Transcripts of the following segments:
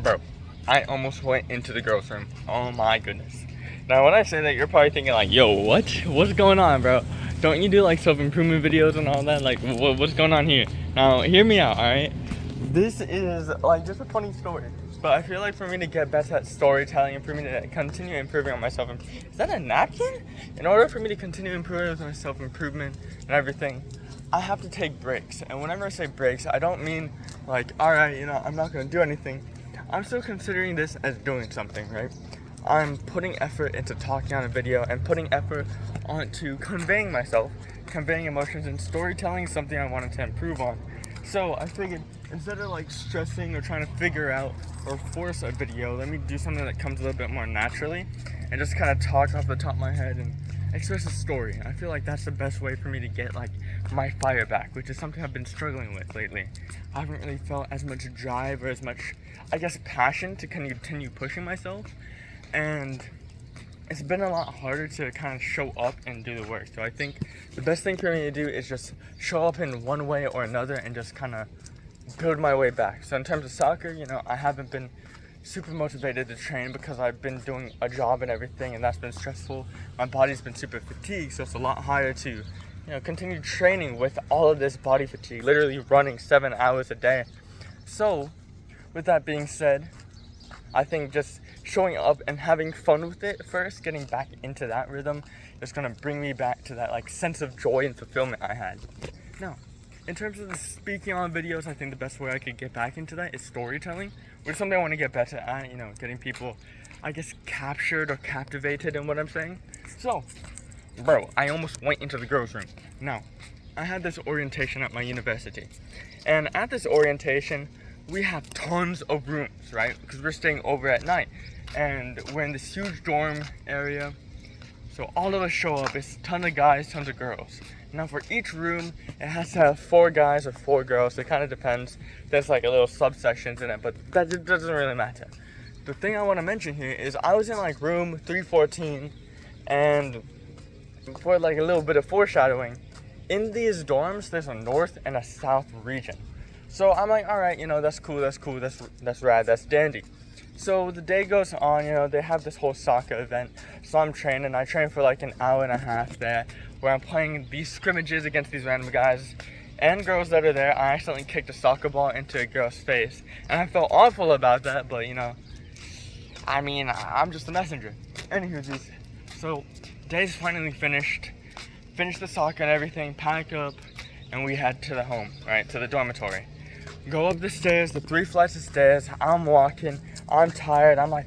Bro, I almost went into the girls' room. Oh my goodness. Now when I say that, you're probably thinking like, yo, what? What's going on, bro? Don't you do like self-improvement videos and all that? Like, what's going on here? Now, hear me out, alright? This is like just a funny story. But I feel like for me to get better at storytelling and for me to continue improving on myself, is that a napkin? In order for me to continue improving on my self-improvement and everything, I have to take breaks. And whenever I say breaks, I don't mean like, alright, I'm not going to do anything. I'm still considering this as doing something, right? I'm putting effort into talking on a video and putting effort onto conveying myself, conveying emotions, and storytelling is something I wanted to improve on. So I figured instead of like stressing or trying to figure out or force a video, let me do something that comes a little bit more naturally and just kind of talk off the top of my head and express a story. I feel like that's the best way for me to get like my fire back, which is something I've been struggling with lately. I haven't really felt as much drive or as much, I guess, passion to continue pushing myself, and it's been a lot harder to kind of show up and do the work. So I think the best thing for me to do is just show up in one way or another and just kind of build my way back. So in terms of soccer, I haven't been super motivated to train because I've been doing a job and everything, and that's been stressful. My body's been super fatigued, so it's a lot harder to continue training with all of this body fatigue, literally running 7 hours a day. So with that being said, I think just showing up and having fun with it first, getting back into that rhythm, is going to bring me back to that like sense of joy and fulfillment I had. Now, in terms of the speaking on videos, I think the best way I could get back into that is storytelling, which is something I want to get better at, getting people, I guess, captured or captivated in what I'm saying. So, bro, I almost went into the girls' room. Now, I had this orientation at my university, and at this orientation, we have tons of rooms, right? Because we're staying over at night, and we're in this huge dorm area. So all of us show up. It's a ton of guys, tons of girls. Now for each room, it has to have 4 guys or 4 girls. It kind of depends. There's like a little subsections in it, but that doesn't really matter. The thing I want to mention here is I was in like room 314, and for like a little bit of foreshadowing, in these dorms, there's a north and a south region. So I'm like, all right, that's cool, that's rad, that's dandy. So the day goes on, they have this whole soccer event. So I'm training. I train for like an hour and a half there, where I'm playing these scrimmages against these random guys and girls that are there. I accidentally kicked a soccer ball into a girl's face, and I felt awful about that, but I'm just a messenger. Anywho, so day's finally finished the soccer and everything, pack up, and we head to the home, right, to the dormitory. Go up the stairs, the 3 flights of stairs. I'm walking, I'm tired, I'm like,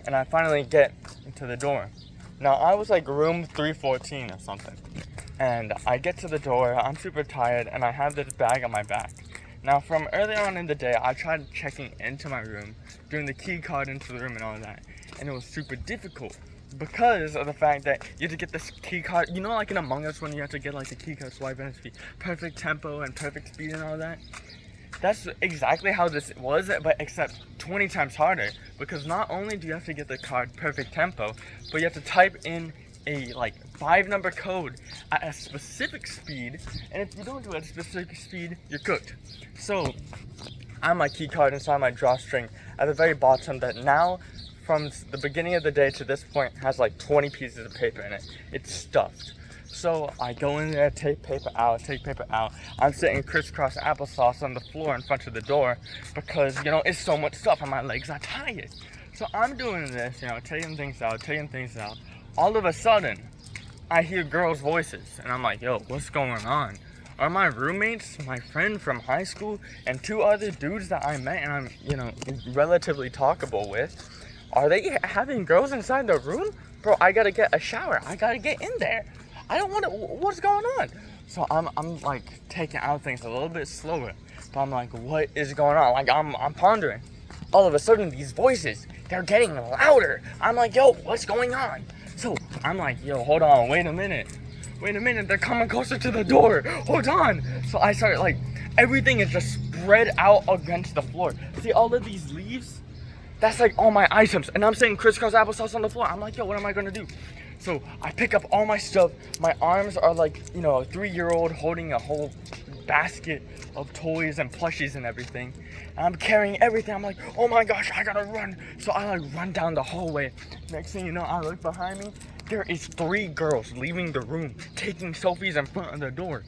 and I finally get into the dorm. Now I was like room 314 or something, and I get to the door, I'm super tired, and I have this bag on my back. Now from earlier on in the day, I tried checking into my room, doing the key card into the room and all that, and it was super difficult because of the fact that you have to get this key card, like in Among Us when you have to get like the key card swipe and it's perfect tempo and perfect speed and all that. That's exactly how this was, but except 20 times harder, because not only do you have to get the card perfect tempo, but you have to type in a like 5-number code at a specific speed, and if you don't do it at a specific speed, you're cooked. So I have my key card inside my drawstring at the very bottom that now, from the beginning of the day to this point, has like 20 pieces of paper in it. It's stuffed. So I go in there, take paper out. I'm sitting crisscross applesauce on the floor in front of the door because, it's so much stuff and my legs are tired. So I'm doing this, taking things out. All of a sudden, I hear girls' voices, and I'm like, yo, what's going on? Are my roommates, my friend from high school, and 2 other dudes that I met and I'm, relatively talkable with, are they having girls inside the room? Bro, I gotta get a shower. I gotta get in there. I don't want to, what's going on? So I'm like taking out things a little bit slower, but I'm like, what is going on? Like I'm pondering. All of a sudden these voices, they're getting louder. I'm like, yo, what's going on? So I'm like, yo, hold on, wait a minute, they're coming closer to the door, hold on. So I start like, everything is just spread out against the floor. See all of these leaves? That's like all my items, and I'm saying crisscross applesauce on the floor. I'm like, yo, what am I gonna do? So I pick up all my stuff. My arms are like, a 3-year-old holding a whole basket of toys and plushies and everything. And I'm carrying everything. I'm like, oh my gosh, I gotta run. So I like run down the hallway. Next thing you know, I look behind me. There is 3 girls leaving the room, taking selfies in front of the door.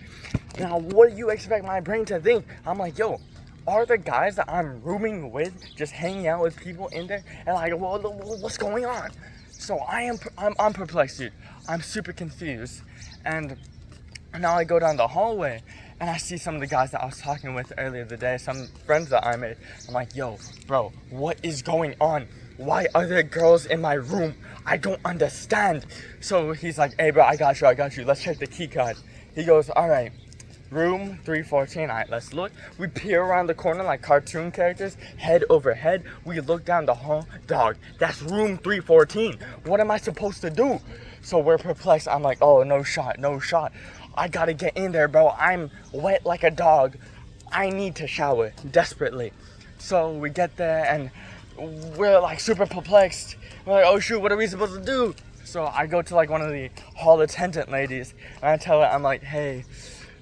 Now, what do you expect my brain to think? I'm like, yo, are the guys that I'm rooming with just hanging out with people in there? And like, what's going on? So I'm perplexed, dude. I'm super confused. And now I go down the hallway and I see some of the guys that I was talking with earlier today, some friends that I made. I'm like, yo, bro, what is going on? Why are there girls in my room? I don't understand. So he's like, hey, bro, I got you. Let's check the key card. He goes, all right, room 314. All right, let's look. We peer around the corner like cartoon characters, head over head. We look down the hall. Dog, that's room 314. What am I supposed to do? So we're perplexed. I'm like, oh, no shot. I gotta get in there, bro. I'm wet like a dog. I need to shower desperately. So we get there and we're like super perplexed. We're like, oh shoot, what are we supposed to do? So I go to like one of the hall attendant ladies and I tell her, I'm like, hey,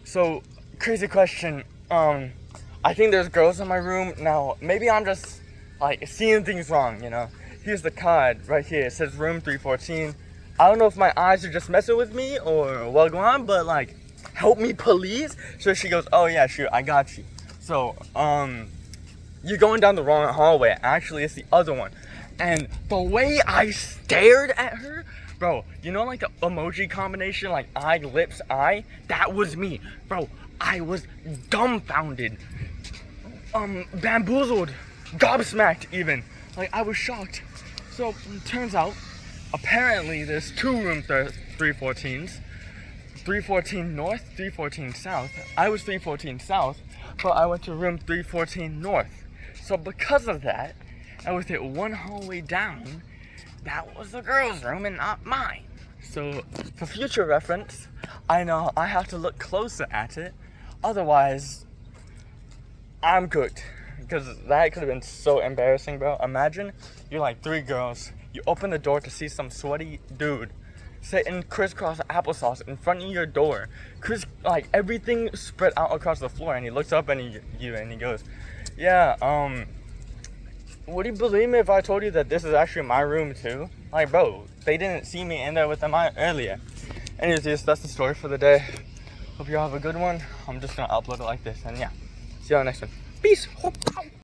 so crazy question. I think there's girls in my room. Now, maybe I'm just like seeing things wrong, you know? Here's the card right here. It says room 314. I don't know if my eyes are just messing with me or what's going on, but like, help me please. So she goes, oh yeah, sure, I got you. So, you're going down the wrong hallway. Actually, it's the other one. And the way I stared at her, bro, you know like the emoji combination, like eye, lips, eye? That was me. Bro, I was dumbfounded. Bamboozled. Gobsmacked even. Like, I was shocked. So, it turns out, apparently there's 2 room 314s. 314 North, 314 South. I was 314 South, but I went to room 314 North. So because of that, I was at one hallway down. That was the girls' room and not mine. So for future reference, I know I have to look closer at it. Otherwise, I'm cooked. Because that could have been so embarrassing, bro. Imagine you're like 3 girls. You open the door to see some sweaty dude sitting crisscross applesauce in front of your door. Like everything spread out across the floor. And he looks up at you and he goes, yeah, would you believe me if I told you that this is actually my room too? Like, bro, they didn't see me in there with them earlier. Anyways, that's the story for the day. Hope you all have a good one. I'm just gonna upload it like this, and yeah, see you on the next one. Peace.